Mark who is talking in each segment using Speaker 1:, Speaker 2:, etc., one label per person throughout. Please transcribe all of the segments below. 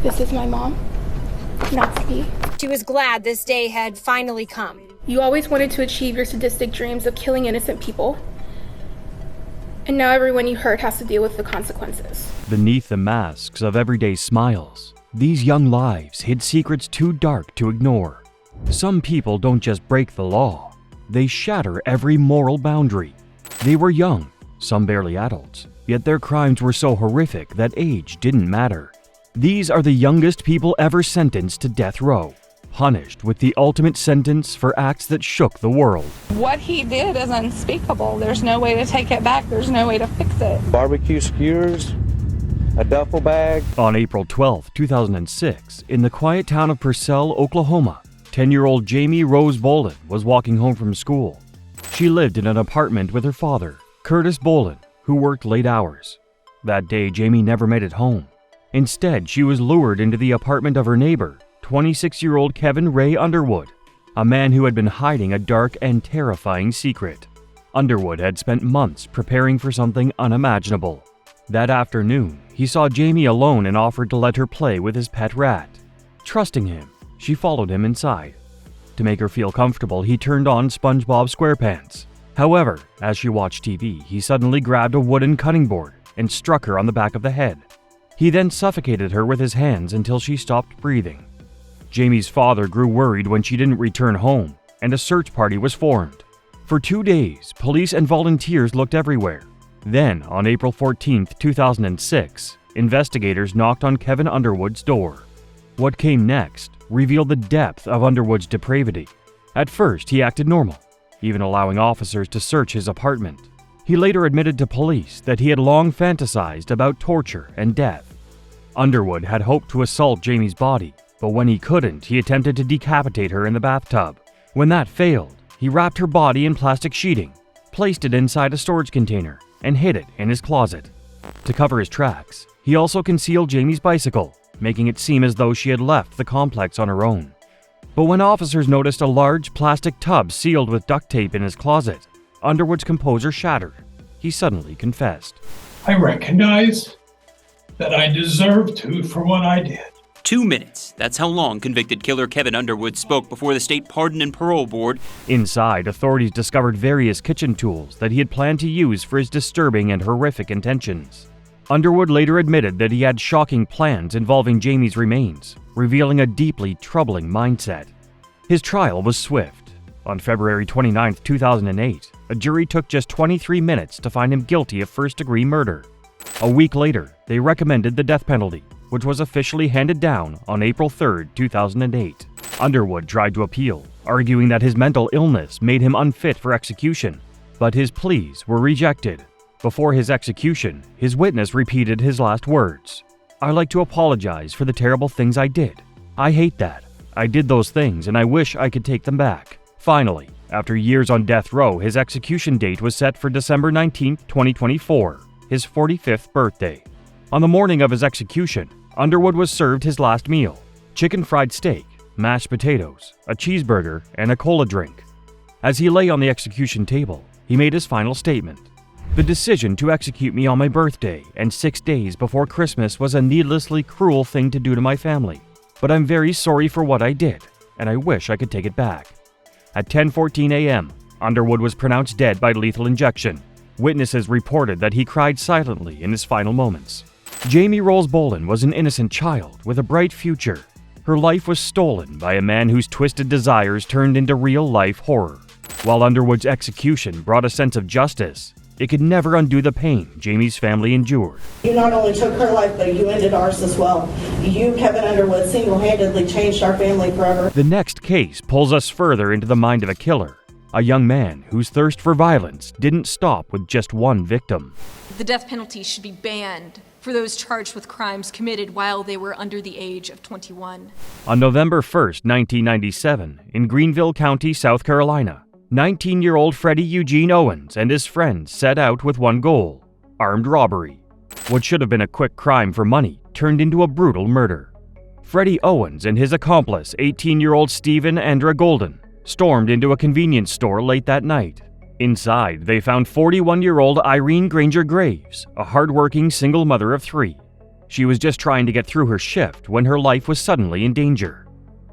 Speaker 1: This is my mom, Natsuki.
Speaker 2: She was glad this day had finally come.
Speaker 1: You always wanted to achieve your sadistic dreams of killing innocent people. And now everyone you hurt has to deal with the consequences.
Speaker 3: Beneath the masks of everyday smiles, these young lives hid secrets too dark to ignore. Some people don't just break the law, they shatter every moral boundary. They were young, some barely adults, yet their crimes were so horrific that age didn't matter. These are the youngest people ever sentenced to death row, punished with the ultimate sentence for acts that shook the world.
Speaker 4: What he did is unspeakable. There's no way to take it back. There's no way to fix it.
Speaker 5: Barbecue skewers, a duffel bag.
Speaker 3: On April 12, 2006, in the quiet town of Purcell, Oklahoma, 10-year-old Jamie Rose Bolin was walking home from school. She lived in an apartment with her father, Curtis Bolin, who worked late hours. That day, Jamie never made it home. Instead, she was lured into the apartment of her neighbor, 26-year-old Kevin Ray Underwood, a man who had been hiding a dark and terrifying secret. Underwood had spent months preparing for something unimaginable. That afternoon, he saw Jamie alone and offered to let her play with his pet rat. Trusting him, she followed him inside. To make her feel comfortable, he turned on SpongeBob SquarePants. However, as she watched TV, he suddenly grabbed a wooden cutting board and struck her on the back of the head. He then suffocated her with his hands until she stopped breathing. Jamie's father grew worried when she didn't return home, and a search party was formed. For 2 days, police and volunteers looked everywhere. Then, on April 14, 2006, investigators knocked on Kevin Underwood's door. What came next revealed the depth of Underwood's depravity. At first, he acted normal, even allowing officers to search his apartment. He later admitted to police that he had long fantasized about torture and death. Underwood had hoped to assault Jamie's body, but when he couldn't, he attempted to decapitate her in the bathtub. When that failed, he wrapped her body in plastic sheeting, placed it inside a storage container, and hid it in his closet. To cover his tracks, he also concealed Jamie's bicycle, making it seem as though she had left the complex on her own. But when officers noticed a large plastic tub sealed with duct tape in his closet, Underwood's composure shattered. He suddenly confessed.
Speaker 6: I recognize that I deserve to for what I did.
Speaker 7: 2 minutes. That's how long convicted killer Kevin Underwood spoke before the State Pardon and Parole Board.
Speaker 3: Inside, authorities discovered various kitchen tools that he had planned to use for his disturbing and horrific intentions. Underwood later admitted that he had shocking plans involving Jamie's remains, revealing a deeply troubling mindset. His trial was swift. On February 29, 2008, a jury took just 23 minutes to find him guilty of first-degree murder. A week later, they recommended the death penalty, which was officially handed down on April 3, 2008. Underwood tried to appeal, arguing that his mental illness made him unfit for execution, but his pleas were rejected. Before his execution, his witness repeated his last words. "I'd like to apologize for the terrible things I did. I hate that. I did those things and I wish I could take them back." Finally, after years on death row, his execution date was set for December 19, 2024, his 45th birthday. On the morning of his execution, Underwood was served his last meal: chicken fried steak, mashed potatoes, a cheeseburger, and a cola drink. As he lay on the execution table, he made his final statement. "The decision to execute me on my birthday and 6 days before Christmas was a needlessly cruel thing to do to my family, but I'm very sorry for what I did, and I wish I could take it back." At 10:14 a.m., Underwood was pronounced dead by lethal injection. Witnesses reported that he cried silently in his final moments. Jamie Rose Bolin was an innocent child with a bright future. Her life was stolen by a man whose twisted desires turned into real-life horror. While Underwood's execution brought a sense of justice, it could never undo the pain Jamie's family endured.
Speaker 8: You not only took her life, but you ended ours as well. You, Kevin Underwood, single-handedly changed our family forever.
Speaker 3: The next case pulls us further into the mind of a killer, a young man whose thirst for violence didn't stop with just one victim.
Speaker 9: The death penalty should be banned for those charged with crimes committed while they were under the age of 21.
Speaker 3: On November 1, 1997, in Greenville County, South Carolina, 19-year-old Freddy Eugene Owens and his friends set out with one goal: armed robbery. What should have been a quick crime for money turned into a brutal murder. Freddy Owens and his accomplice, 18-year-old Stephen Andra Golden, stormed into a convenience store late that night. Inside, they found 41-year-old Irene Granger Graves, a hardworking single mother of 3. She was just trying to get through her shift when her life was suddenly in danger.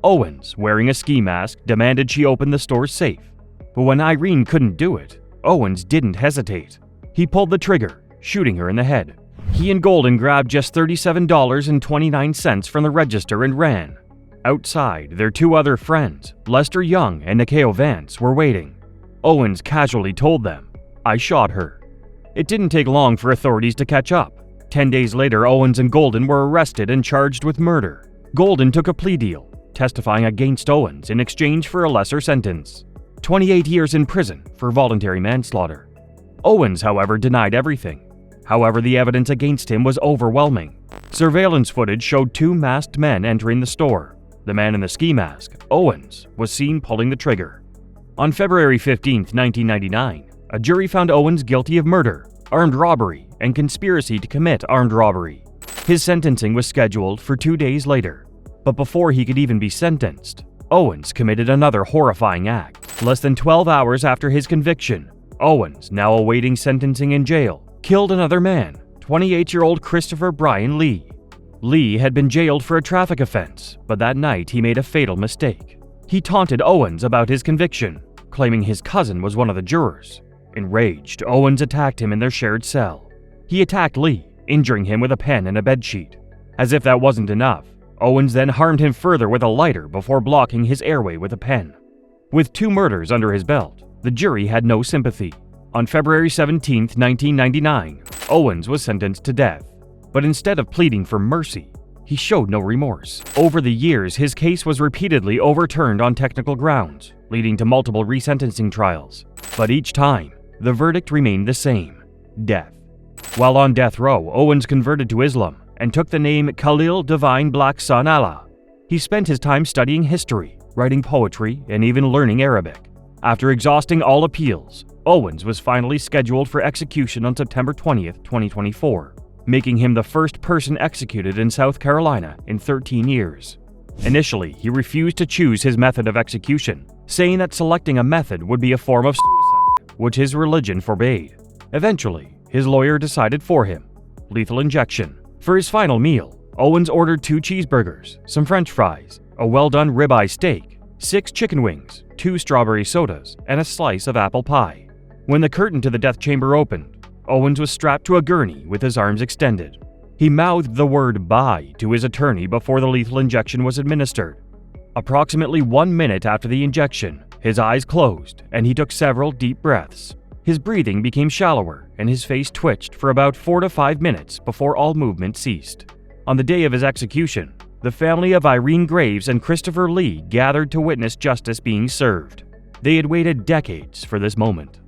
Speaker 3: Owens, wearing a ski mask, demanded she open the store's safe. But when Irene couldn't do it, Owens didn't hesitate. He pulled the trigger, shooting her in the head. He and Golden grabbed just $37.29 from the register and ran. Outside, their two other friends, Lester Young and Nikeo Vance, were waiting. Owens casually told them, "I shot her." It didn't take long for authorities to catch up. 10 days later, Owens and Golden were arrested and charged with murder. Golden took a plea deal, testifying against Owens in exchange for a lesser sentence, 28 years in prison for voluntary manslaughter. Owens, however, denied everything. However, the evidence against him was overwhelming. Surveillance footage showed two masked men entering the store. The man in the ski mask, Owens, was seen pulling the trigger. On February 15, 1999, a jury found Owens guilty of murder, armed robbery, and conspiracy to commit armed robbery. His sentencing was scheduled for 2 days later. But before he could even be sentenced, Owens committed another horrifying act. Less than 12 hours after his conviction, Owens, now awaiting sentencing in jail, killed another man, 28-year-old Christopher Brian Lee. Lee had been jailed for a traffic offense, but that night he made a fatal mistake. He taunted Owens about his conviction, claiming his cousin was one of the jurors. Enraged, Owens attacked him in their shared cell. He attacked Lee, injuring him with a pen and a bedsheet. As if that wasn't enough, Owens then harmed him further with a lighter before blocking his airway with a pen. With 2 murders under his belt, the jury had no sympathy. On February 17, 1999, Owens was sentenced to death. But instead of pleading for mercy, he showed no remorse. Over the years, his case was repeatedly overturned on technical grounds, leading to multiple resentencing trials. But each time, the verdict remained the same: death. While on death row, Owens converted to Islam and took the name Khalil Divine Black Son Allah. He spent his time studying history, writing poetry, and even learning Arabic. After exhausting all appeals, Owens was finally scheduled for execution on September 20, 2024, making him the first person executed in South Carolina in 13 years. Initially, he refused to choose his method of execution, saying that selecting a method would be a form of suicide, which his religion forbade. Eventually, his lawyer decided for him: lethal injection. For his final meal, Owens ordered 2 cheeseburgers, some French fries, a well-done ribeye steak, 6 chicken wings, 2 strawberry sodas, and a slice of apple pie. When the curtain to the death chamber opened, Owens was strapped to a gurney with his arms extended. He mouthed the word "bye" to his attorney before the lethal injection was administered. Approximately 1 minute after the injection, his eyes closed and he took several deep breaths. His breathing became shallower and his face twitched for about 4 to 5 minutes before all movement ceased. On the day of his execution, the family of Irene Graves and Christopher Lee gathered to witness justice being served. They had waited decades for this moment.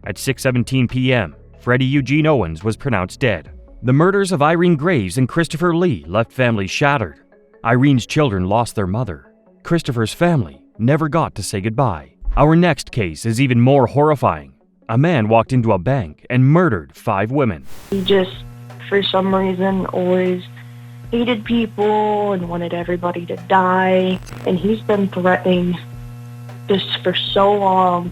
Speaker 3: At 6:17 p.m., Freddy Eugene Owens was pronounced dead. The murders of Irene Graves and Christopher Lee left families shattered. Irene's children lost their mother. Christopher's family never got to say goodbye. Our next case is even more horrifying. A man walked into a bank and murdered 5 women.
Speaker 10: He just, for some reason, always hated people and wanted everybody to die. And he's been threatening this for so long.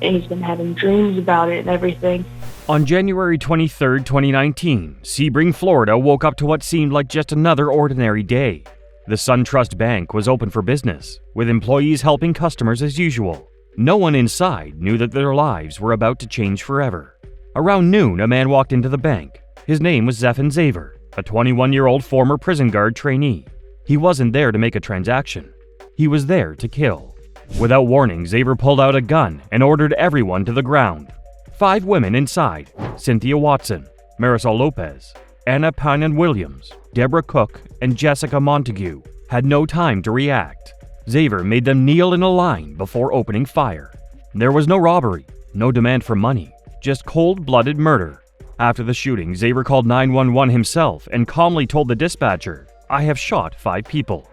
Speaker 10: And he's been having dreams about it and everything.
Speaker 3: On January 23, 2019, Sebring, Florida woke up to what seemed like just another ordinary day. The SunTrust Bank was open for business, with employees helping customers as usual. No one inside knew that their lives were about to change forever. Around noon, a man walked into the bank. His name was Zephan Zaver, a 21-year-old former prison guard trainee. He wasn't there to make a transaction. He was there to kill. Without warning, Zaver pulled out a gun and ordered everyone to the ground. 5 women inside: Cynthia Watson, Marisol Lopez, Anna Panan Williams, Deborah Cook, and Jessica Montague, had no time to react. Zaver made them kneel in a line before opening fire. There was no robbery, no demand for money, just cold-blooded murder. After the shooting, Zaver called 911 himself and calmly told the dispatcher, "I have shot 5 people."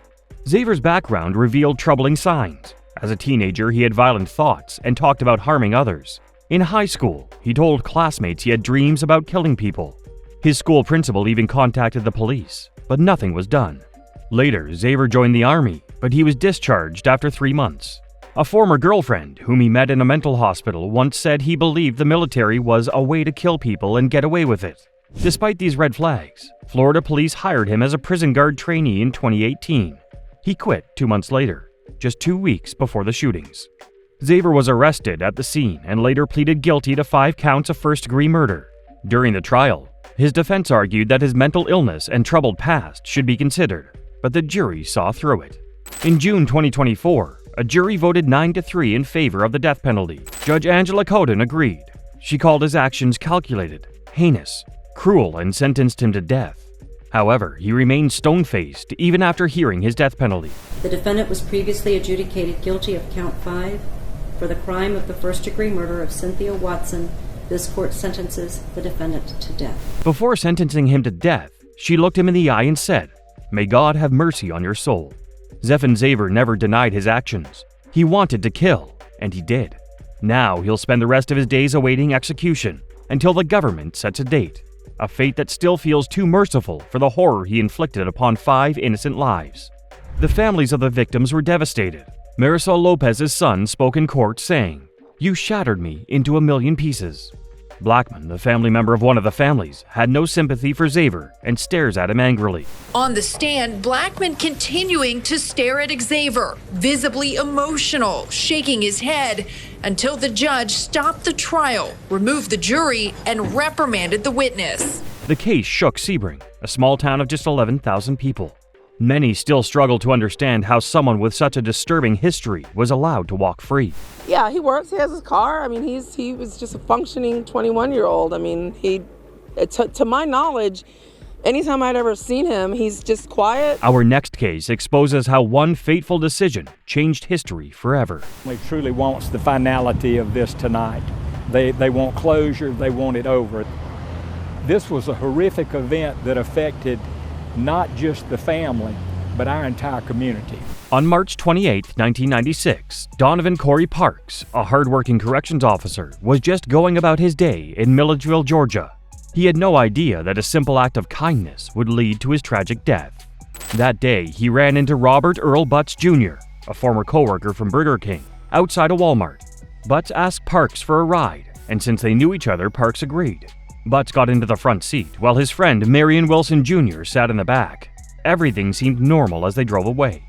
Speaker 3: Zaver's background revealed troubling signs. As a teenager, he had violent thoughts and talked about harming others. In high school, he told classmates he had dreams about killing people. His school principal even contacted the police, but nothing was done. Later, Zaver joined the army, but he was discharged after 3 months. A former girlfriend, whom he met in a mental hospital, once said he believed the military was a way to kill people and get away with it. Despite these red flags, Florida police hired him as a prison guard trainee in 2018. He quit 2 months later, just 2 weeks before the shootings. Xavier was arrested at the scene and later pleaded guilty to 5 counts of first-degree murder. During the trial, his defense argued that his mental illness and troubled past should be considered, but the jury saw through it. In June 2024, a jury voted 9-3 in favor of the death penalty. Judge Angela Coden agreed. She called his actions calculated, heinous, cruel, and sentenced him to death. However, he remained stone-faced even after hearing his death penalty.
Speaker 11: The defendant was previously adjudicated guilty of count 5 for the crime of the first-degree murder of Cynthia Watson. This court sentences the defendant to death.
Speaker 3: Before sentencing him to death, she looked him in the eye and said, "May God have mercy on your soul." Zephan Xavier never denied his actions. He wanted to kill, and he did. Now he'll spend the rest of his days awaiting execution until the government sets a date, a fate that still feels too merciful for the horror he inflicted upon 5 innocent lives. The families of the victims were devastated. Marisol Lopez's son spoke in court saying, "You shattered me into a million pieces." Blackman, the family member of one of the families, had no sympathy for Xavier and stares at him angrily.
Speaker 12: On the stand, Blackman continuing to stare at Xavier, visibly emotional, shaking his head until the judge stopped the trial, removed the jury, and reprimanded the witness.
Speaker 3: The case shook Sebring, a small town of just 11,000 people. Many still struggle to understand how someone with such a disturbing history was allowed to walk free.
Speaker 13: Yeah, he works, he has his car. I mean, he was just a functioning 21-year-old. I mean, to my knowledge, anytime I'd ever seen him, he's just quiet.
Speaker 3: Our next case exposes how one fateful decision changed history forever.
Speaker 14: He truly wants the finality of this tonight. They want closure, they want it over. This was a horrific event that affected not just the family, but our entire community.
Speaker 3: On March 28, 1996, Donovan Corey Parks, a hardworking corrections officer, was just going about his day in Milledgeville, Georgia. He had no idea that a simple act of kindness would lead to his tragic death. That day, he ran into Robert Earl Butts Jr., a former coworker from Burger King, outside a Walmart. Butts asked Parks for a ride, and since they knew each other, Parks agreed. Butts got into the front seat, while his friend Marion Wilson Jr. sat in the back. Everything seemed normal as they drove away.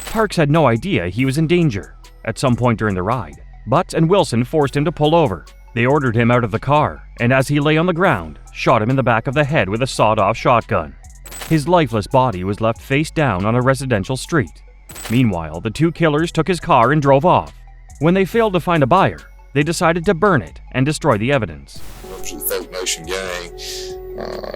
Speaker 3: Parks had no idea he was in danger. At some point during the ride, Butts and Wilson forced him to pull over. They ordered him out of the car, and as he lay on the ground, shot him in the back of the head with a sawed-off shotgun. His lifeless body was left face down on a residential street. Meanwhile, the 2 killers took his car and drove off. When they failed to find a buyer, they decided to burn it and destroy the evidence.
Speaker 15: To the Folk Nation gang,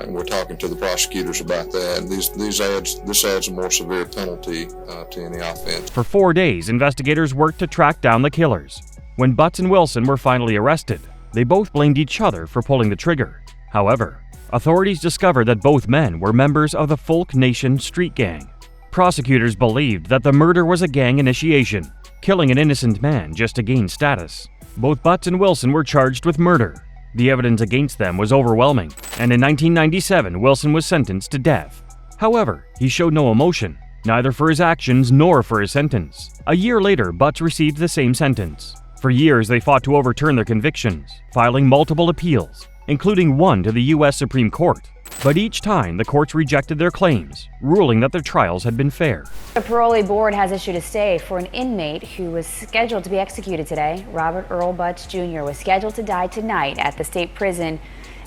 Speaker 15: and we're talking to the prosecutors about that. This adds a more severe penalty to any offense.
Speaker 3: For 4 days, investigators worked to track down the killers. When Butts and Wilson were finally arrested, they both blamed each other for pulling the trigger. However, authorities discovered that both men were members of the Folk Nation street gang. Prosecutors believed that the murder was a gang initiation, killing an innocent man just to gain status. Both Butts and Wilson were charged with murder. The evidence against them was overwhelming, and in 1997, Wilson was sentenced to death. However, he showed no emotion, neither for his actions nor for his sentence. A year later, Butts received the same sentence. For years, they fought to overturn their convictions, filing multiple appeals, including one to the U.S. Supreme Court. But each time, the courts rejected their claims, ruling that their trials had been fair.
Speaker 16: The parolee board has issued a stay for an inmate who was scheduled to be executed today. Robert Earl Butts Jr. was scheduled to die tonight at the state prison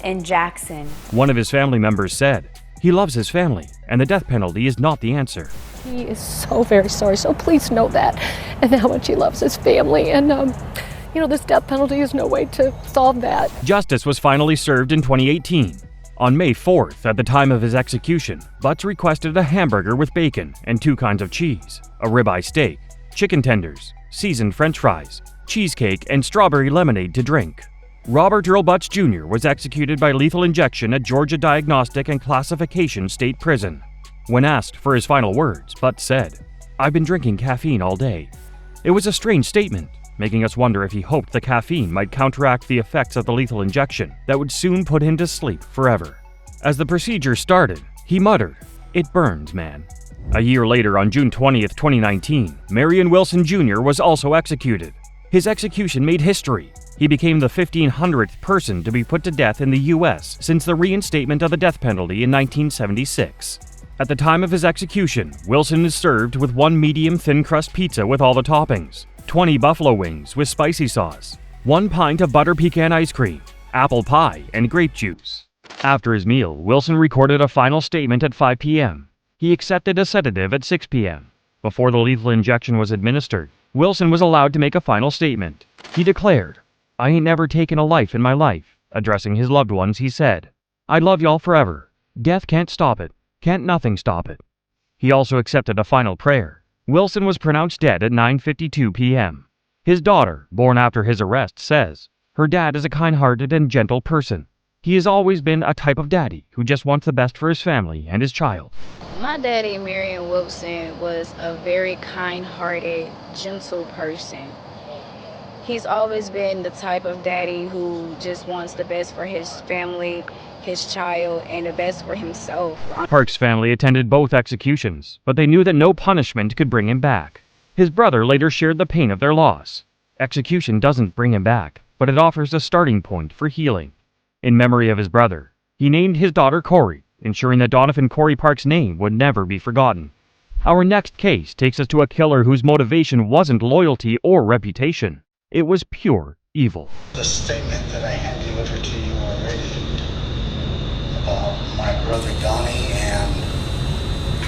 Speaker 16: in Jackson.
Speaker 3: One of his family members said, he loves his family, and the death penalty is not the answer.
Speaker 17: He is so very sorry, so please know that, and how much he loves his family, and this death penalty is no way to solve that.
Speaker 3: Justice was finally served in 2018. On May 4th, at the time of his execution, Butts requested a hamburger with bacon and 2 kinds of cheese, a ribeye steak, chicken tenders, seasoned French fries, cheesecake, and strawberry lemonade to drink. Robert Earl Butts Jr. was executed by lethal injection at Georgia Diagnostic and Classification State Prison. When asked for his final words, Butts said, "I've been drinking caffeine all day." It was a strange statement, making us wonder if he hoped the caffeine might counteract the effects of the lethal injection that would soon put him to sleep forever. As the procedure started, he muttered, "It burns, man." A year later, on June 20th, 2019, Marion Wilson Jr. was also executed. His execution made history. He became the 1,500th person to be put to death in the U.S. since the reinstatement of the death penalty in 1976. At the time of his execution, Wilson is served with 1 medium thin crust pizza with all the toppings, 20 buffalo wings with spicy sauce, 1 pint of butter pecan ice cream, apple pie, and grape juice. After his meal, Wilson recorded a final statement at 5 p.m. He accepted a sedative at 6 p.m. Before the lethal injection was administered, Wilson was allowed to make a final statement. He declared, "I ain't never taken a life in my life." Addressing his loved ones, he said, "I love y'all forever. Death can't stop it. Can't nothing stop it." He also accepted a final prayer. Wilson was pronounced dead at 9:52 p.m. His daughter, born after his arrest, says, "Her dad is a kind-hearted and gentle person. He has always been a type of daddy who just wants the best for his family and his child."
Speaker 18: My daddy, Marion Wilson, was a very kind-hearted, gentle person. He's always been the type of daddy who just wants the best for his family, his child, and the best for himself.
Speaker 3: Parks' family attended both executions, but they knew that no punishment could bring him back. His brother later shared the pain of their loss. Execution doesn't bring him back, but it offers a starting point for healing. In memory of his brother, he named his daughter Corey, ensuring that Donovan Corey Parks' name would never be forgotten. Our next case takes us to a killer whose motivation wasn't loyalty or reputation. It was pure evil.
Speaker 19: The statement that I had delivered to you already about my brother Donnie and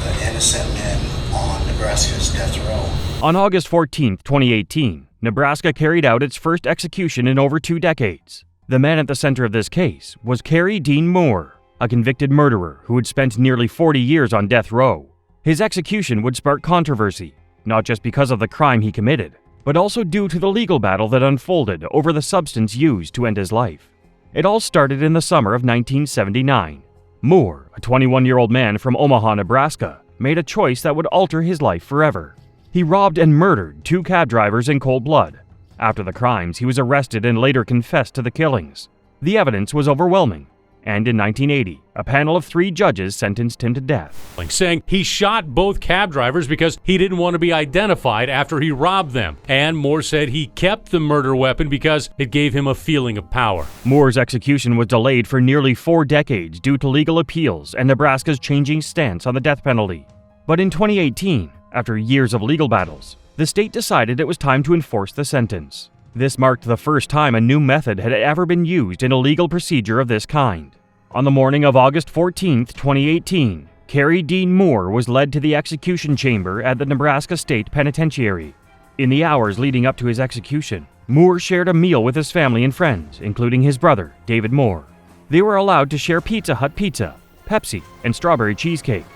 Speaker 19: the innocent men on Nebraska's death row.
Speaker 3: On August 14, 2018, Nebraska carried out its first execution in over 2 decades. The man at the center of this case was Carey Dean Moore, a convicted murderer who had spent nearly 40 years on death row. His execution would spark controversy, not just because of the crime he committed, but also due to the legal battle that unfolded over the substance used to end his life. It all started in the summer of 1979. Moore, a 21-year-old man from Omaha, Nebraska, made a choice that would alter his life forever. He robbed and murdered 2 cab drivers in cold blood. After the crimes, he was arrested and later confessed to the killings. The evidence was overwhelming, and in 1980, a panel of 3 judges sentenced him to death.
Speaker 20: Saying he shot both cab drivers because he didn't want to be identified after he robbed them. And Moore said he kept the murder weapon because it gave him a feeling of power.
Speaker 3: Moore's execution was delayed for nearly 4 decades due to legal appeals and Nebraska's changing stance on the death penalty. But in 2018, after years of legal battles, the state decided it was time to enforce the sentence. This marked the first time a new method had ever been used in a legal procedure of this kind. On the morning of August 14, 2018, Carey Dean Moore was led to the execution chamber at the Nebraska State Penitentiary. In the hours leading up to his execution, Moore shared a meal with his family and friends, including his brother, David Moore. They were allowed to share Pizza Hut pizza, Pepsi, and strawberry cheesecake.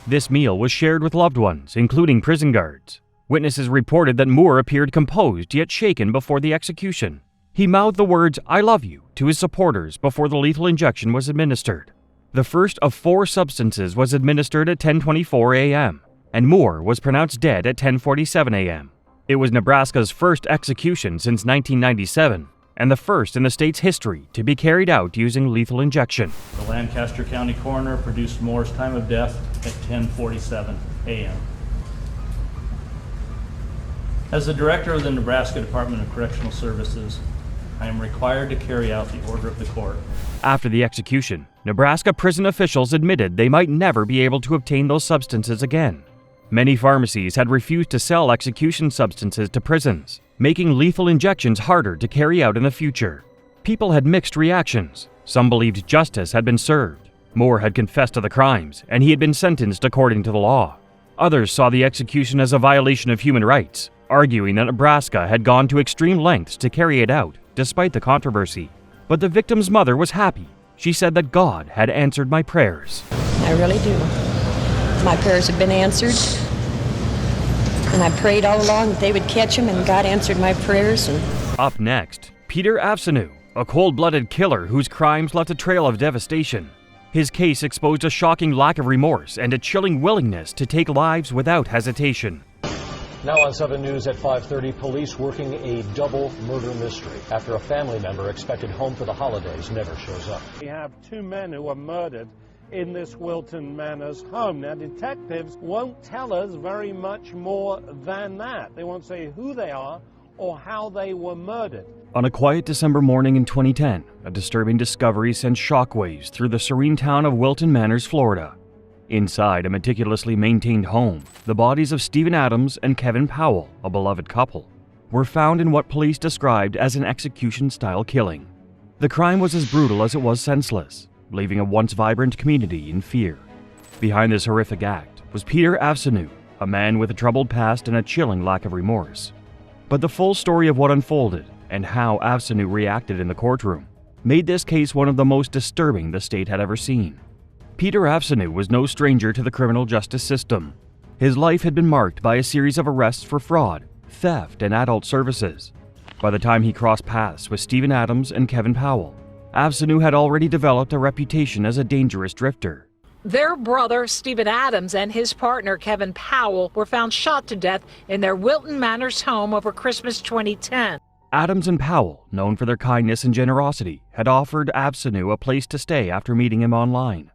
Speaker 3: This meal was shared with loved ones, including prison guards. Witnesses reported that Moore appeared composed yet shaken before the execution. He mouthed the words, "I love you," to his supporters before the lethal injection was administered. The first of 4 substances was administered at 10:24 a.m., and Moore was pronounced dead at 10:47 a.m. It was Nebraska's first execution since 1997, and the first in the state's history to be carried out using lethal injection.
Speaker 21: The Lancaster County coroner produced Moore's time of death at 10:47 a.m. As the director of the Nebraska Department of Correctional Services, I am required to carry out the order of the court.
Speaker 3: After the execution, Nebraska prison officials admitted they might never be able to obtain those substances again. Many pharmacies had refused to sell execution substances to prisons, making lethal injections harder to carry out in the future. People had mixed reactions. Some believed justice had been served. Moore had confessed to the crimes, and he had been sentenced according to the law. Others saw the execution as a violation of human rights, arguing that Nebraska had gone to extreme lengths to carry it out, despite the controversy. But the victim's mother was happy. She said that God had answered my prayers.
Speaker 22: I really do. My prayers have been answered. And I prayed all along that they would catch him, and God answered my prayers.
Speaker 3: Up next, Peter Avsenew, a cold-blooded killer whose crimes left a trail of devastation. His case exposed a shocking lack of remorse and a chilling willingness to take lives without hesitation.
Speaker 23: Now on 7 News at 5:30, police working a double murder mystery after a family member expected home for the holidays never shows up.
Speaker 24: We have 2 men who were murdered in this Wilton Manor's home. Now, detectives won't tell us very much more than that. They won't say who they are or how they were murdered.
Speaker 3: On a quiet December morning in 2010, a disturbing discovery sent shockwaves through the serene town of Wilton Manors, Florida. Inside a meticulously maintained home, the bodies of Stephen Adams and Kevin Powell, a beloved couple, were found in what police described as an execution-style killing. The crime was as brutal as it was senseless, leaving a once vibrant community in fear. Behind this horrific act was Peter Avsenew, a man with a troubled past and a chilling lack of remorse. But the full story of what unfolded and how Avsenew reacted in the courtroom made this case one of the most disturbing the state had ever seen. Peter Avsenew was no stranger to the criminal justice system. His life had been marked by a series of arrests for fraud, theft, and adult services. By the time he crossed paths with Stephen Adams and Kevin Powell, Avsenew had already developed a reputation as a dangerous drifter.
Speaker 1: Their brother, Stephen Adams, and his partner, Kevin Powell, were found shot to death in their Wilton Manors home over Christmas 2010.
Speaker 3: Adams and Powell, known for their kindness and generosity, had offered Avsenew a place to stay after meeting him online.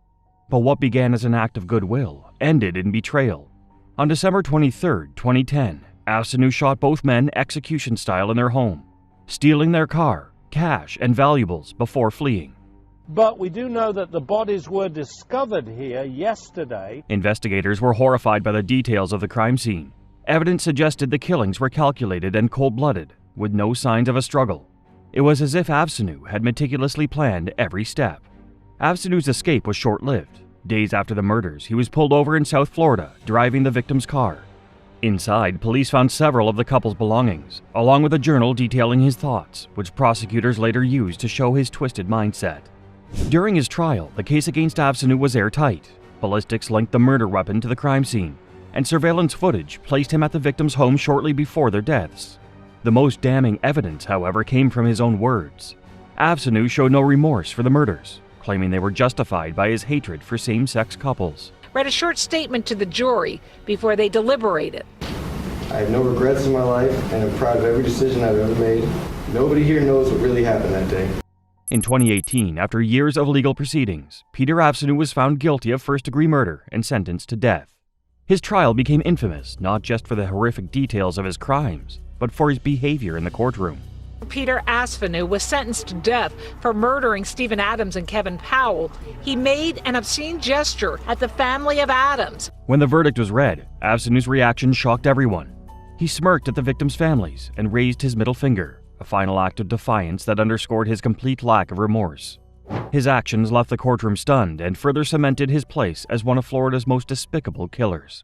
Speaker 3: But what began as an act of goodwill ended in betrayal. On December 23, 2010, Avsenew shot both men execution-style in their home, stealing their car, cash, and valuables before fleeing.
Speaker 24: But we do know that the bodies were discovered here yesterday.
Speaker 3: Investigators were horrified by the details of the crime scene. Evidence suggested the killings were calculated and cold-blooded, with no signs of a struggle. It was as if Avsenew had meticulously planned every step. Avsenew's escape was short-lived. Days after the murders, he was pulled over in South Florida, driving the victim's car. Inside, police found several of the couple's belongings, along with a journal detailing his thoughts, which prosecutors later used to show his twisted mindset. During his trial, the case against Avsenew was airtight. Ballistics linked the murder weapon to the crime scene, and surveillance footage placed him at the victim's home shortly before their deaths. The most damning evidence, however, came from his own words. Avsenew showed no remorse for the murders, claiming they were justified by his hatred for same-sex couples.
Speaker 1: Read a short statement to the jury before they deliberated.
Speaker 2: I have no regrets in my life, and I'm proud of every decision I've ever made. Nobody here knows what really happened that day.
Speaker 3: In 2018, after years of legal proceedings, Peter Avsenew was found guilty of first-degree murder and sentenced to death. His trial became infamous not just for the horrific details of his crimes, but for his behavior in the courtroom.
Speaker 1: Peter Avsenew was sentenced to death for murdering Stephen Adams and Kevin Powell. He made an obscene gesture at the family of Adams.
Speaker 3: When the verdict was read, Avsenew's reaction shocked everyone. He smirked at the victims' families and raised his middle finger, a final act of defiance that underscored his complete lack of remorse. His actions left the courtroom stunned and further cemented his place as one of Florida's most despicable killers.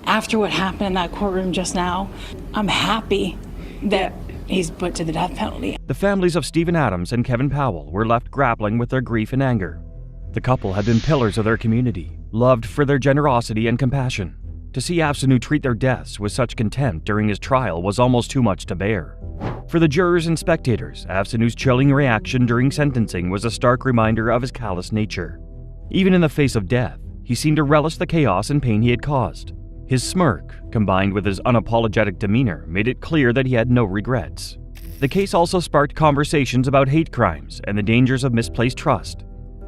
Speaker 4: After what happened in that courtroom just now, I'm happy that he's put to the death penalty.
Speaker 3: The families of Stephen Adams and Kevin Powell were left grappling with their grief and anger. The couple had been pillars of their community, loved for their generosity and compassion. To see Avsenew treat their deaths with such contempt during his trial was almost too much to bear. For the jurors and spectators, Avsenew's chilling reaction during sentencing was a stark reminder of his callous nature. Even in the face of death, he seemed to relish the chaos and pain he had caused. His smirk, combined with his unapologetic demeanor, made it clear that he had no regrets. The case also sparked conversations about hate crimes and the dangers of misplaced trust.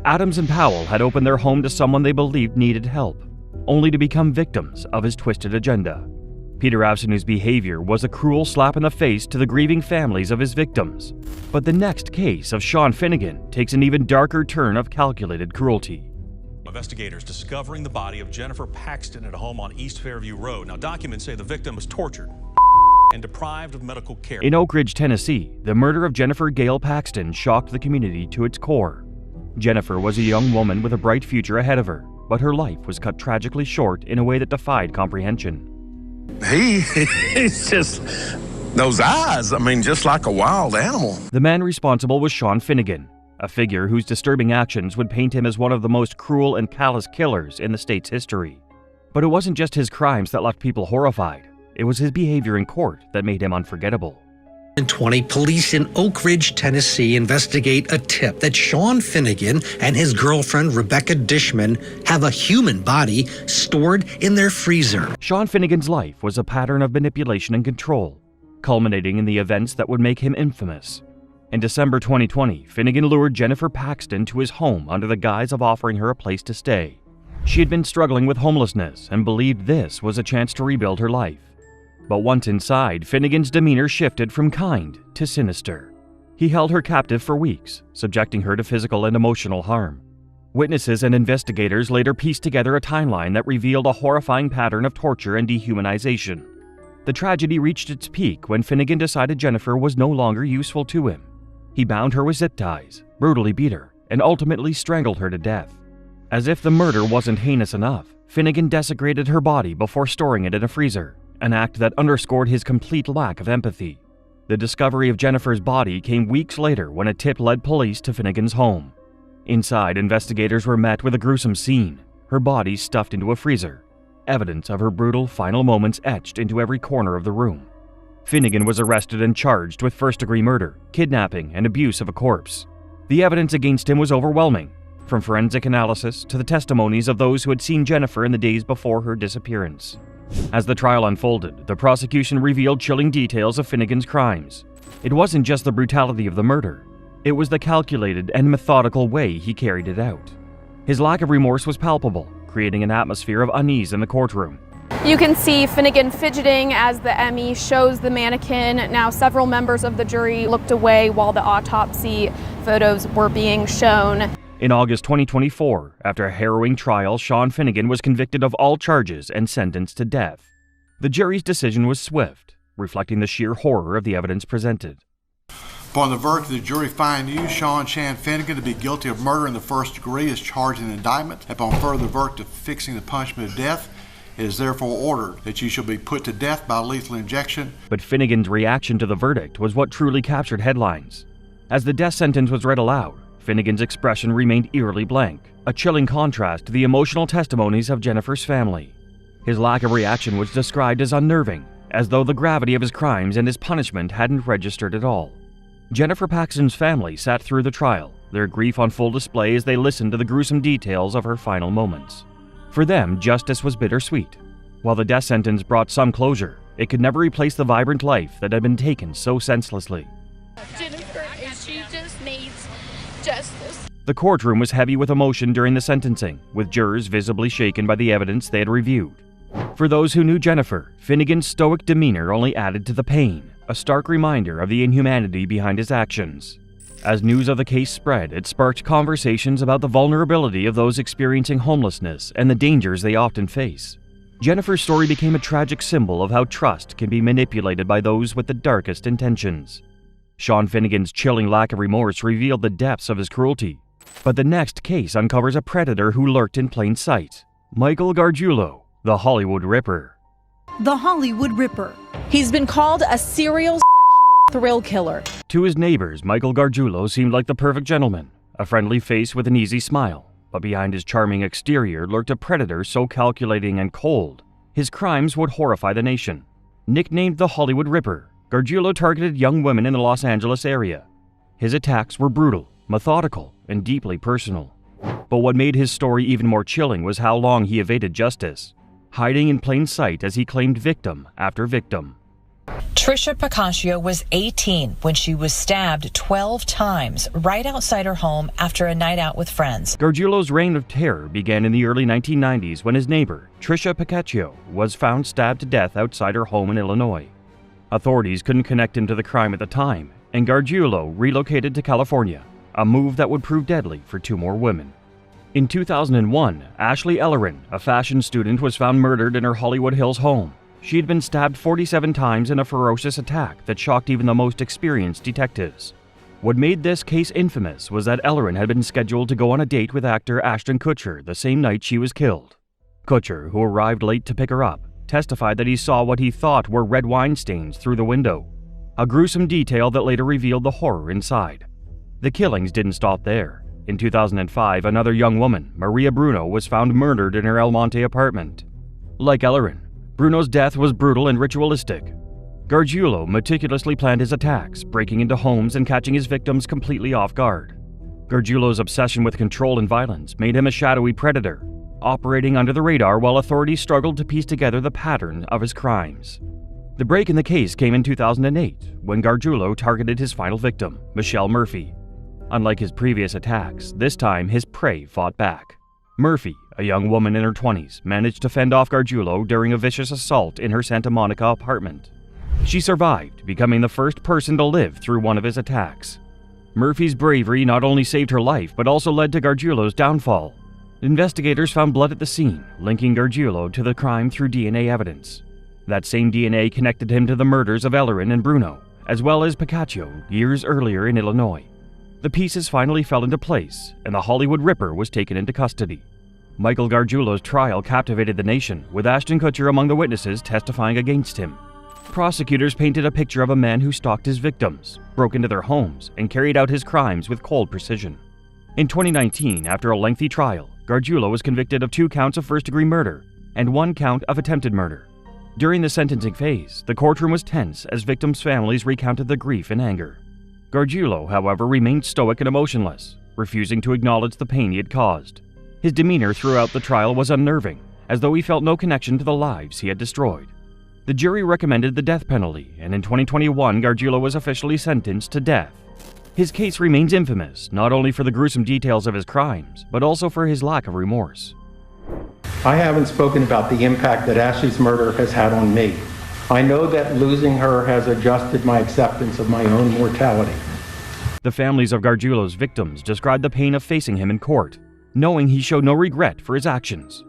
Speaker 3: Adams and Powell had opened their home to someone they believed needed help, only to become victims of his twisted agenda. Peter Avsenew's behavior was a cruel slap in the face to the grieving families of his victims. But the next case of Sean Finnegan takes an even darker turn of calculated cruelty.
Speaker 5: Investigators discovering the body of Jennifer Paxton at a home on East Fairview Road. Now, documents say the victim was tortured and deprived of medical care.
Speaker 3: In Oak Ridge, Tennessee, the murder of Jennifer Gail Paxton shocked the community to its core. Jennifer was a young woman with a bright future ahead of her, but her life was cut tragically short in a way that defied comprehension.
Speaker 25: He's just, those eyes, just like a wild animal.
Speaker 3: The man responsible was Sean Finnegan, a figure whose disturbing actions would paint him as one of the most cruel and callous killers in the state's history. But it wasn't just his crimes that left people horrified. It was his behavior in court that made him unforgettable.
Speaker 26: In 2020, police in Oak Ridge, Tennessee investigate a tip that Sean Finnegan and his girlfriend Rebecca Dishman have a human body stored in their freezer.
Speaker 3: Sean Finnegan's life was a pattern of manipulation and control, culminating in the events that would make him infamous. In December 2020, Finnegan lured Jennifer Paxton to his home under the guise of offering her a place to stay. She had been struggling with homelessness and believed this was a chance to rebuild her life. But once inside, Finnegan's demeanor shifted from kind to sinister. He held her captive for weeks, subjecting her to physical and emotional harm. Witnesses and investigators later pieced together a timeline that revealed a horrifying pattern of torture and dehumanization. The tragedy reached its peak when Finnegan decided Jennifer was no longer useful to him. He bound her with zip ties, brutally beat her, and ultimately strangled her to death. As if the murder wasn't heinous enough, Finnegan desecrated her body before storing it in a freezer, an act that underscored his complete lack of empathy. The discovery of Jennifer's body came weeks later when a tip led police to Finnegan's home. Inside, investigators were met with a gruesome scene, her body stuffed into a freezer, evidence of her brutal final moments etched into every corner of the room. Finnegan was arrested and charged with first-degree murder, kidnapping, and abuse of a corpse. The evidence against him was overwhelming, from forensic analysis to the testimonies of those who had seen Jennifer in the days before her disappearance. As the trial unfolded, the prosecution revealed chilling details of Finnegan's crimes. It wasn't just the brutality of the murder. It was the calculated and methodical way he carried it out. His lack of remorse was palpable, creating an atmosphere of unease in the courtroom.
Speaker 6: You can see Finnegan fidgeting as the ME shows the mannequin. Now, several members of the jury looked away while the autopsy photos were being shown.
Speaker 3: In August 2024, after a harrowing trial, Sean Finnegan was convicted of all charges and sentenced to death. The jury's decision was swift, reflecting the sheer horror of the evidence presented.
Speaker 7: Upon the verdict, the jury find you, Sean Finnegan, to be guilty of murder in the first degree as charged in the indictment. Upon further verdict of fixing the punishment of death, it is therefore ordered that you shall be put to death by lethal injection.
Speaker 3: But Finnegan's reaction to the verdict was what truly captured headlines. As the death sentence was read aloud, Finnegan's expression remained eerily blank, a chilling contrast to the emotional testimonies of Jennifer's family. His lack of reaction was described as unnerving, as though the gravity of his crimes and his punishment hadn't registered at all. Jennifer Paxton's family sat through the trial, their grief on full display as they listened to the gruesome details of her final moments. For them, justice was bittersweet. While the death sentence brought some closure, it could never replace the vibrant life that had been taken so senselessly.
Speaker 8: Jennifer, she just needs justice.
Speaker 3: The courtroom was heavy with emotion during the sentencing, with jurors visibly shaken by the evidence they had reviewed. For those who knew Jennifer, Finnegan's stoic demeanor only added to the pain, a stark reminder of the inhumanity behind his actions. As news of the case spread, it sparked conversations about the vulnerability of those experiencing homelessness and the dangers they often face. Jennifer's story became a tragic symbol of how trust can be manipulated by those with the darkest intentions. Sean Finnegan's chilling lack of remorse revealed the depths of his cruelty. But the next case uncovers a predator who lurked in plain sight: Michael Gargiulo, the Hollywood Ripper.
Speaker 9: The Hollywood Ripper. He's been called a serial thrill killer.
Speaker 3: To his neighbors, Michael Gargiulo seemed like the perfect gentleman, a friendly face with an easy smile. But behind his charming exterior lurked a predator so calculating and cold, his crimes would horrify the nation. Nicknamed the Hollywood Ripper, Gargiulo targeted young women in the Los Angeles area. His attacks were brutal, methodical, and deeply personal. But what made his story even more chilling was how long he evaded justice, hiding in plain sight as he claimed victim after victim.
Speaker 10: Trisha Pacascio was 18 when she was stabbed 12 times right outside her home after a night out with friends.
Speaker 3: Gargiulo's reign of terror began in the early 1990s when his neighbor, Trisha Pacascio, was found stabbed to death outside her home in Illinois. Authorities couldn't connect him to the crime at the time, and Gargiulo relocated to California, a move that would prove deadly for 2 more women. In 2001, Ashley Ellerin, a fashion student, was found murdered in her Hollywood Hills home. She had been stabbed 47 times in a ferocious attack that shocked even the most experienced detectives. What made this case infamous was that Ellerin had been scheduled to go on a date with actor Ashton Kutcher the same night she was killed. Kutcher, who arrived late to pick her up, testified that he saw what he thought were red wine stains through the window, a gruesome detail that later revealed the horror inside. The killings didn't stop there. In 2005, another young woman, Maria Bruno, was found murdered in her El Monte apartment. Like Ellerin, Bruno's death was brutal and ritualistic. Gargiulo meticulously planned his attacks, breaking into homes and catching his victims completely off guard. Gargiulo's obsession with control and violence made him a shadowy predator, operating under the radar while authorities struggled to piece together the pattern of his crimes. The break in the case came in 2008, when Gargiulo targeted his final victim, Michelle Murphy. Unlike his previous attacks, this time his prey fought back. Murphy, a young woman in her 20s, managed to fend off Gargiulo during a vicious assault in her Santa Monica apartment. She survived, becoming the first person to live through one of his attacks. Murphy's bravery not only saved her life, but also led to Gargiulo's downfall. Investigators found blood at the scene, linking Gargiulo to the crime through DNA evidence. That same DNA connected him to the murders of Ellerin and Bruno, as well as Piccaccio years earlier in Illinois. The pieces finally fell into place, and the Hollywood Ripper was taken into custody. Michael Gargiulo's trial captivated the nation, with Ashton Kutcher among the witnesses testifying against him. Prosecutors painted a picture of a man who stalked his victims, broke into their homes, and carried out his crimes with cold precision. In 2019, after a lengthy trial, Gargiulo was convicted of 2 counts of first-degree murder and 1 count of attempted murder. During the sentencing phase, the courtroom was tense as victims' families recounted their grief and anger. Gargiulo, however, remained stoic and emotionless, refusing to acknowledge the pain he had caused. His demeanor throughout the trial was unnerving, as though he felt no connection to the lives he had destroyed. The jury recommended the death penalty, and in 2021, Gargiulo was officially sentenced to death. His case remains infamous, not only for the gruesome details of his crimes, but also for his lack of remorse.
Speaker 11: I haven't spoken about the impact that Ashley's murder has had on me. I know that losing her has adjusted my acceptance of my own mortality.
Speaker 3: The families of Gargiulo's victims described the pain of facing him in court, knowing he showed no regret for his actions.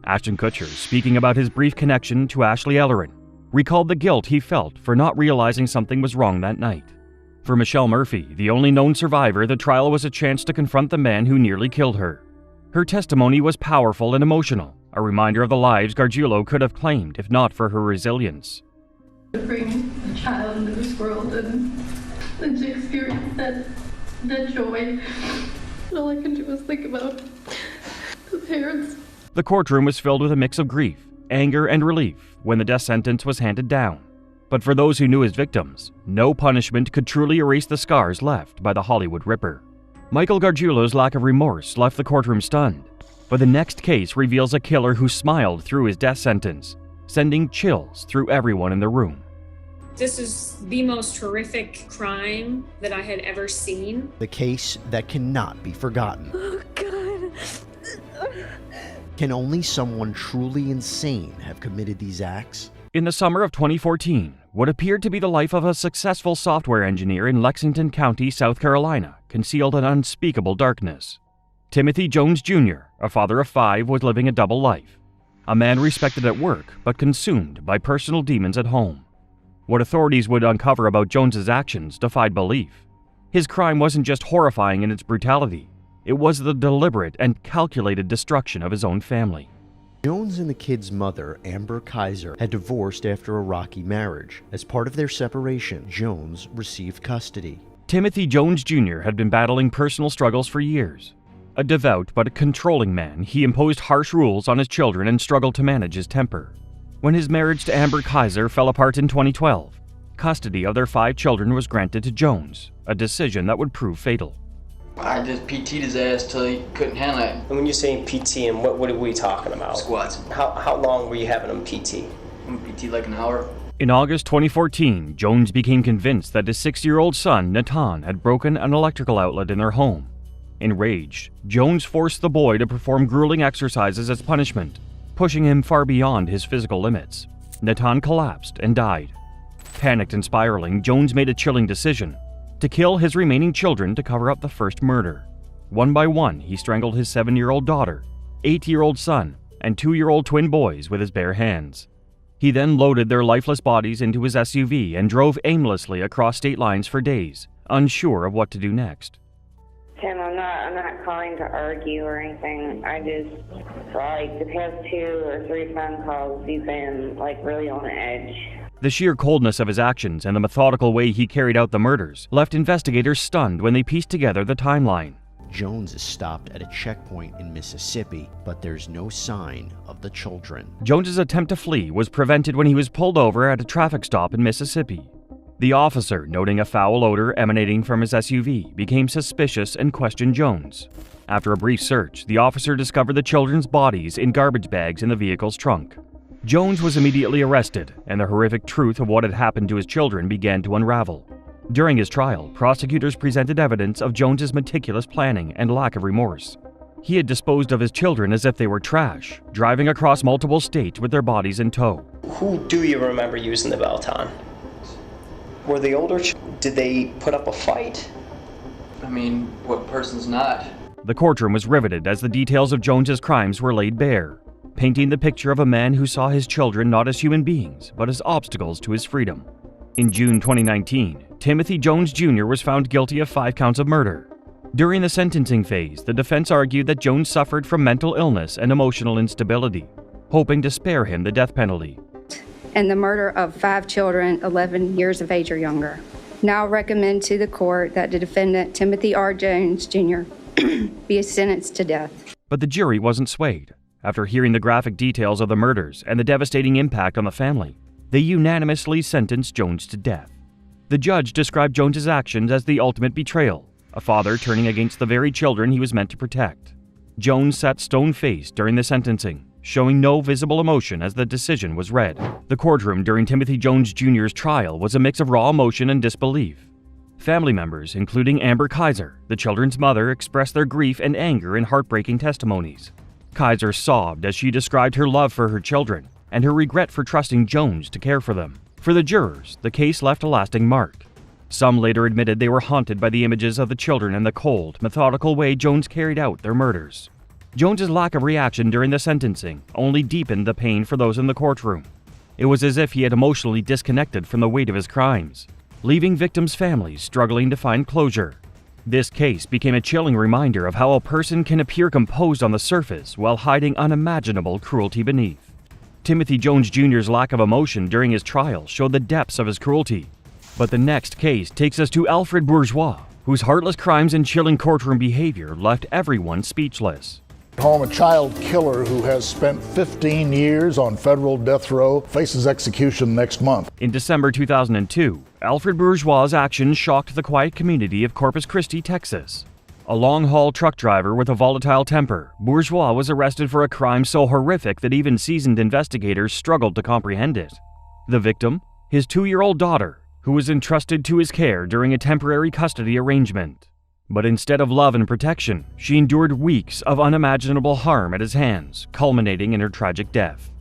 Speaker 3: Ashton Kutcher, speaking about his brief connection to Ashley Ellerin, recalled the guilt he felt for not realizing something was wrong that night. For Michelle Murphy, the only known survivor, the trial was a chance to confront the man who nearly killed her. Her testimony was powerful and emotional, a reminder of the lives Gargiulo could have claimed if not for her resilience.
Speaker 12: To bring a child into this world and to experience that joy, all I can do is think about the parents.
Speaker 3: The courtroom was filled with a mix of grief, anger, and relief when the death sentence was handed down. But for those who knew his victims, no punishment could truly erase the scars left by the Hollywood Ripper. Michael Gargiulo's lack of remorse left the courtroom stunned, but the next case reveals a killer who smiled through his death sentence, sending chills through everyone in the room.
Speaker 13: This is the most horrific crime that I had ever seen.
Speaker 14: The case that cannot be forgotten.
Speaker 12: Oh, God.
Speaker 14: Can only someone truly insane have committed these acts?
Speaker 3: In the summer of 2014, what appeared to be the life of a successful software engineer in Lexington County, South Carolina, concealed an unspeakable darkness. Timothy Jones Jr., a father of 5, was living a double life. A man respected at work, but consumed by personal demons at home. What authorities would uncover about Jones's actions defied belief. His crime wasn't just horrifying in its brutality. It was the deliberate and calculated destruction of his own family.
Speaker 14: Jones and the kid's mother, Amber Kaiser, had divorced after a rocky marriage. As part of their separation, Jones received custody.
Speaker 3: Timothy Jones Jr. had been battling personal struggles for years. A devout but controlling man, he imposed harsh rules on his children and struggled to manage his temper. When his marriage to Amber Kaiser fell apart in 2012, custody of their 5 children was granted to Jones, a decision that would prove fatal.
Speaker 15: I just PT'd his ass till he couldn't handle it.
Speaker 16: And when you're saying PT, and what are we talking about?
Speaker 15: Squats.
Speaker 16: How long were you having him PT?
Speaker 15: I'm PT like an hour.
Speaker 3: In August 2014, Jones became convinced that his 6-year-old son, Natan, had broken an electrical outlet in their home. Enraged, Jones forced the boy to perform grueling exercises as punishment, pushing him far beyond his physical limits. Natan collapsed and died. Panicked and spiraling, Jones made a chilling decision: to kill his remaining children to cover up the first murder. One by one, he strangled his 7-year-old daughter, 8-year-old son, and 2-year-old twin boys with his bare hands. He then loaded their lifeless bodies into his SUV and drove aimlessly across state lines for days, unsure of what to do next.
Speaker 27: Tim, I'm not calling to argue or anything. I just, for like the past 2 or 3 phone calls, you've been like really on edge.
Speaker 3: The sheer coldness of his actions and the methodical way he carried out the murders left investigators stunned when they pieced together the timeline.
Speaker 14: Jones is stopped at a checkpoint in Mississippi, but there's no sign of the children.
Speaker 3: Jones's attempt to flee was prevented when he was pulled over at a traffic stop in Mississippi. The officer, noting a foul odor emanating from his SUV, became suspicious and questioned Jones. After a brief search, the officer discovered the children's bodies in garbage bags in the vehicle's trunk. Jones was immediately arrested, and the horrific truth of what had happened to his children began to unravel. During his trial, prosecutors presented evidence of Jones's meticulous planning and lack of remorse. He had disposed of his children as if they were trash, driving across multiple states with their bodies in tow.
Speaker 16: Who do you remember using the belt on? Were they older? Did they put up a fight?
Speaker 15: I mean, what person's not?
Speaker 3: The courtroom was riveted as the details of Jones's crimes were laid bare, painting the picture of a man who saw his children not as human beings, but as obstacles to his freedom. In June 2019, Timothy Jones Jr. was found guilty of 5 counts of murder. During the sentencing phase, the defense argued that Jones suffered from mental illness and emotional instability, hoping to spare him the death penalty.
Speaker 17: And the murder of 5 children 11 years of age or younger. Now recommend to the court that the defendant, Timothy R. Jones Jr., be sentenced to death.
Speaker 3: But the jury wasn't swayed. After hearing the graphic details of the murders and the devastating impact on the family, they unanimously sentenced Jones to death. The judge described Jones's actions as the ultimate betrayal, a father turning against the very children he was meant to protect. Jones sat stone-faced during the sentencing, showing no visible emotion as the decision was read. The courtroom during Timothy Jones Jr.'s trial was a mix of raw emotion and disbelief. Family members, including Amber Kaiser, the children's mother, expressed their grief and anger in heartbreaking testimonies. Kaiser sobbed as she described her love for her children and her regret for trusting Jones to care for them. For the jurors, the case left a lasting mark. Some later admitted they were haunted by the images of the children and the cold, methodical way Jones carried out their murders. Jones's lack of reaction during the sentencing only deepened the pain for those in the courtroom. It was as if he had emotionally disconnected from the weight of his crimes, leaving victims' families struggling to find closure. This case became a chilling reminder of how a person can appear composed on the surface while hiding unimaginable cruelty beneath. Timothy Jones Jr.'s lack of emotion during his trial showed the depths of his cruelty. But the next case takes us to Alfred Bourgeois, whose heartless crimes and chilling courtroom behavior left everyone speechless.
Speaker 18: Home, a child killer who has spent 15 years on federal death row faces execution next month.
Speaker 3: In December 2002, Alfred Bourgeois' actions shocked the quiet community of Corpus Christi, Texas. A long-haul truck driver with a volatile temper, Bourgeois was arrested for a crime so horrific that even seasoned investigators struggled to comprehend it. The victim? His 2-year-old daughter, who was entrusted to his care during a temporary custody arrangement. But instead of love and protection, she endured weeks of unimaginable harm at his hands, culminating in her tragic death.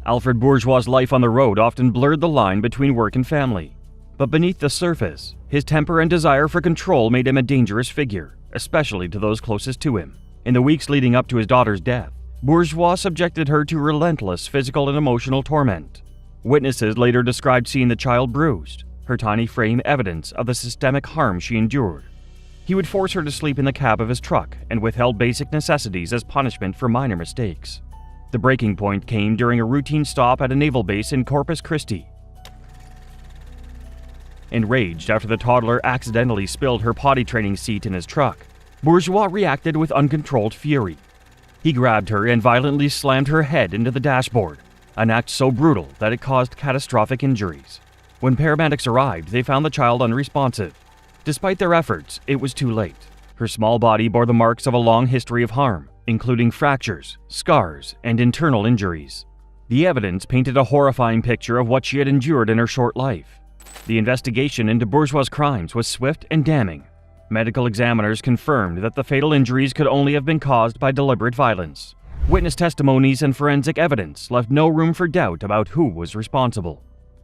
Speaker 3: Alfred Bourgeois' life on the road often blurred the line between work and family. But beneath the surface, his temper and desire for control made him a dangerous figure, especially to those closest to him. In the weeks leading up to his daughter's death, Bourgeois subjected her to relentless physical and emotional torment. Witnesses later described seeing the child bruised, her tiny frame evidence of the systemic harm she endured. He would force her to sleep in the cab of his truck and withheld basic necessities as punishment for minor mistakes. The breaking point came during a routine stop at a naval base in Corpus Christi. Enraged after the toddler accidentally spilled her potty training seat in his truck, Bourgeois reacted with uncontrolled fury. He grabbed her and violently slammed her head into the dashboard, an act so brutal that it caused catastrophic injuries. When paramedics arrived, they found the child unresponsive. Despite their efforts, it was too late. Her small body bore the marks of a long history of harm, including fractures, scars, and internal injuries. The evidence painted a horrifying picture of what she had endured in her short life. The investigation into Bourgeois' crimes was swift and damning. Medical examiners confirmed that the fatal injuries could only have been caused by deliberate violence. Witness testimonies and forensic evidence left no room for doubt about who was responsible.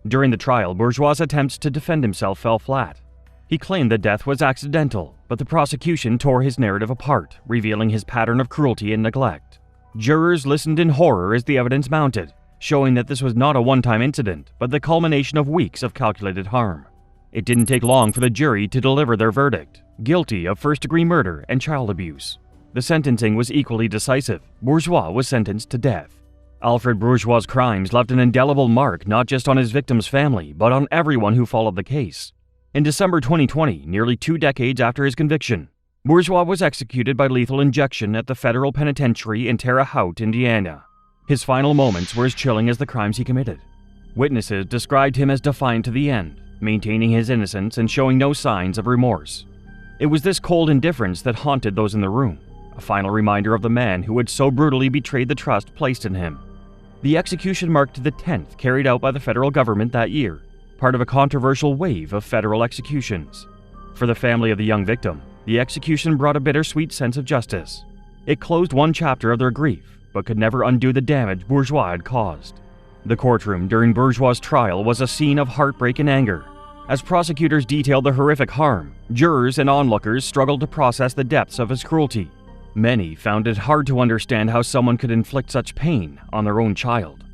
Speaker 3: During the trial, Bourgeois' attempts to defend himself fell flat. He claimed that death was accidental, but the prosecution tore his narrative apart, revealing his pattern of cruelty and neglect. Jurors listened in horror as the evidence mounted, showing that this was not a one-time incident, but the culmination of weeks of calculated harm. It didn't take long for the jury to deliver their verdict, guilty of first-degree murder and child abuse. The sentencing was equally decisive. Bourgeois was sentenced to death. Alfred Bourgeois' crimes left an indelible mark not just on his victim's family, but on everyone who followed the case. In December 2020, nearly 2 decades after his conviction, Bourgeois was executed by lethal injection at the federal penitentiary in Terre Haute, Indiana. His final moments were as chilling as the crimes he committed. Witnesses described him as defiant to the end, maintaining his innocence and showing no signs of remorse. It was this cold indifference that haunted those in the room, a final reminder of the man who had so brutally betrayed the trust placed in him. The execution marked the 10th carried out by the federal government that year, part of a controversial wave of federal executions. For the family of the young victim, the execution brought a bittersweet sense of justice. It closed one chapter of their grief, but could never undo the damage Bourgeois had caused. The courtroom during Bourgeois' trial was a scene of heartbreak and anger. As prosecutors detailed the horrific harm, jurors and onlookers struggled to process the depths of his cruelty. Many found it hard to understand how someone could inflict such pain on their own child.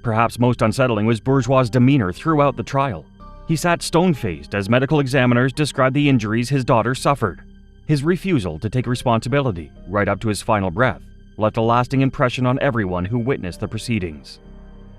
Speaker 3: Perhaps most unsettling was Bourgeois' demeanor throughout the trial. He sat stone-faced as medical examiners described the injuries his daughter suffered. His refusal to take responsibility, right up to his final breath, left a lasting impression on everyone who witnessed the proceedings.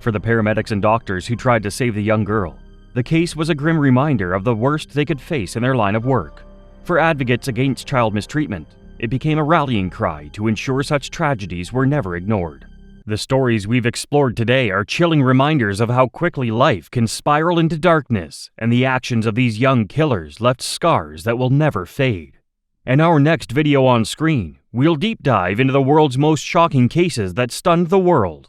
Speaker 3: For the paramedics and doctors who tried to save the young girl, the case was a grim reminder of the worst they could face in their line of work. For advocates against child mistreatment, it became a rallying cry to ensure such tragedies were never ignored. The stories we've explored today are chilling reminders of how quickly life can spiral into darkness, and the actions of these young killers left scars that will never fade. In our next video on screen, we'll deep dive into the world's most shocking cases that stunned the world.